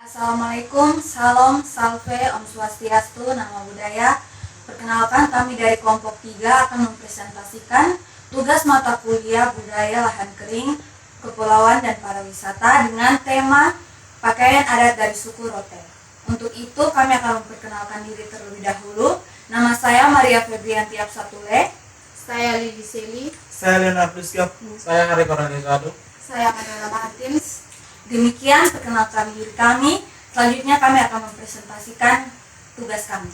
Assalamualaikum, salam, salve, om swastiastu, nama budaya. Perkenalkan, kami dari kelompok 3 akan mempresentasikan tugas mata kuliah budaya lahan kering, kepulauan dan pariwisata dengan tema pakaian adat dari suku Rote. Untuk itu kami akan memperkenalkan diri terlebih dahulu. Nama saya Maria Febrianti Absatule. Saya Lili Seli. Saya Leonardo Siap. Saya Hari Koranizado. Saya Manuela Martins. Demikian perkenalkan diri kami. Selanjutnya kami akan mempresentasikan tugas kami.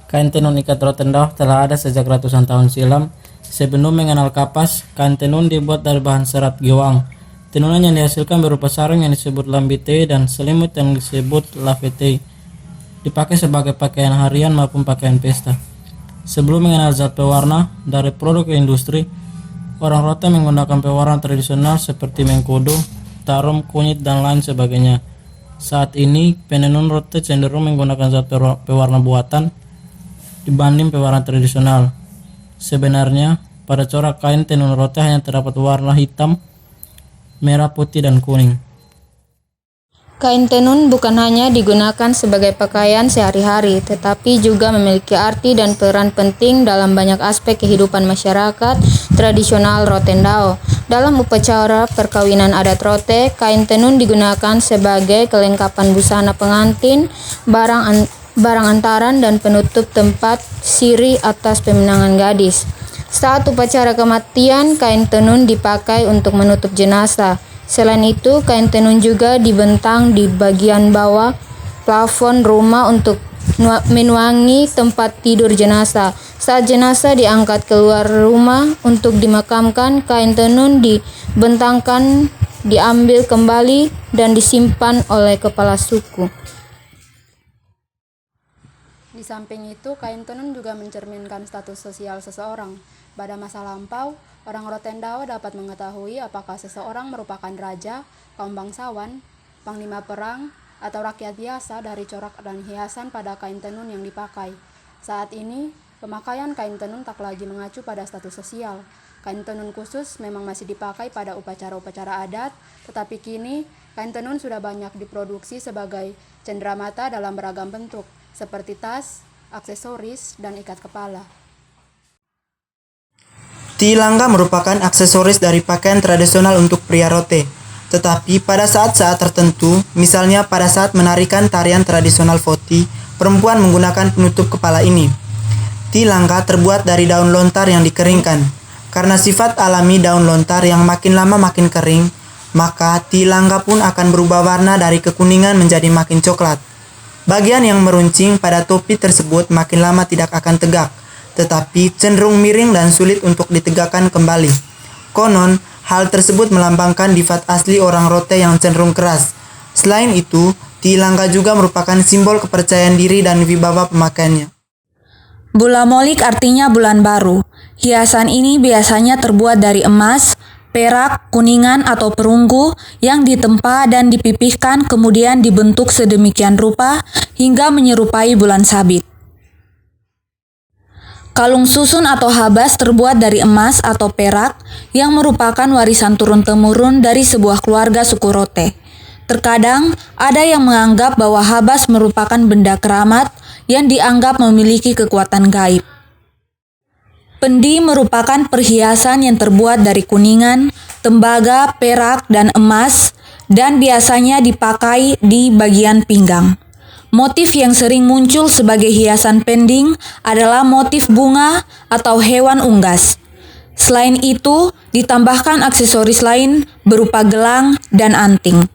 Kain tenun ikat rotendao telah ada sejak ratusan tahun silam. Sebelum mengenal kapas, kain tenun dibuat dari bahan serat gewang. Tenunan yang dihasilkan berupa sarung yang disebut lambite dan selimut yang disebut lavete. Dipakai sebagai pakaian harian maupun pakaian pesta. Sebelum mengenal zat pewarna dari produk industri, orang Rote menggunakan pewarna tradisional seperti mengkudu, tarum, kunyit, dan lain sebagainya. Saat ini, penenun Rote cenderung menggunakan zat pewarna buatan dibanding pewarna tradisional. Sebenarnya, pada corak kain tenun Rote hanya terdapat warna hitam, merah, putih, dan kuning. Kain tenun bukan hanya digunakan sebagai pakaian sehari-hari, tetapi juga memiliki arti dan peran penting dalam banyak aspek kehidupan masyarakat tradisional Rotendao. Dalam upacara perkawinan adat Rote, kain tenun digunakan sebagai kelengkapan busana pengantin, barang antaran, dan penutup tempat siri atas pemenangan gadis. Saat upacara kematian, kain tenun dipakai untuk menutup jenazah. Selain itu, kain tenun juga dibentang di bagian bawah plafon rumah untuk menuangi tempat tidur jenazah. Saat jenazah diangkat keluar rumah untuk dimakamkan, kain tenun dibentangkan, diambil kembali, dan disimpan oleh kepala suku. Di samping itu, kain tenun juga mencerminkan status sosial seseorang. Pada masa lampau, orang Rotendao dapat mengetahui apakah seseorang merupakan raja, kaum bangsawan, panglima perang, atau rakyat biasa dari corak dan hiasan pada kain tenun yang dipakai. Saat ini, pemakaian kain tenun tak lagi mengacu pada status sosial. Kain tenun khusus memang masih dipakai pada upacara-upacara adat, tetapi kini kain tenun sudah banyak diproduksi sebagai cenderamata dalam beragam bentuk, seperti tas, aksesoris, dan ikat kepala. Tilangga merupakan aksesoris dari pakaian tradisional untuk pria Rote. Tetapi pada saat-saat tertentu, misalnya pada saat menarikan tarian tradisional Foti, perempuan menggunakan penutup kepala ini. Tilangga terbuat dari daun lontar yang dikeringkan. Karena sifat alami daun lontar yang makin lama makin kering, maka tilangga pun akan berubah warna dari kekuningan menjadi makin coklat. Bagian yang meruncing pada topi tersebut makin lama tidak akan tegak, tetapi cenderung miring dan sulit untuk ditegakkan kembali. Konon, hal tersebut melambangkan difat asli orang Rote yang cenderung keras. Selain itu, tilangga juga merupakan simbol kepercayaan diri dan wibawa pemakaiannya. Bula molik artinya bulan baru. Hiasan ini biasanya terbuat dari emas, perak, kuningan, atau perunggu yang ditempa dan dipipihkan kemudian dibentuk sedemikian rupa hingga menyerupai bulan sabit. Kalung susun atau habas terbuat dari emas atau perak yang merupakan warisan turun-temurun dari sebuah keluarga suku Rote. Terkadang ada yang menganggap bahwa habas merupakan benda keramat yang dianggap memiliki kekuatan gaib. Pendi merupakan perhiasan yang terbuat dari kuningan, tembaga, perak, dan emas, dan biasanya dipakai di bagian pinggang. Motif yang sering muncul sebagai hiasan pending adalah motif bunga atau hewan unggas. Selain itu, ditambahkan aksesoris lain berupa gelang dan anting.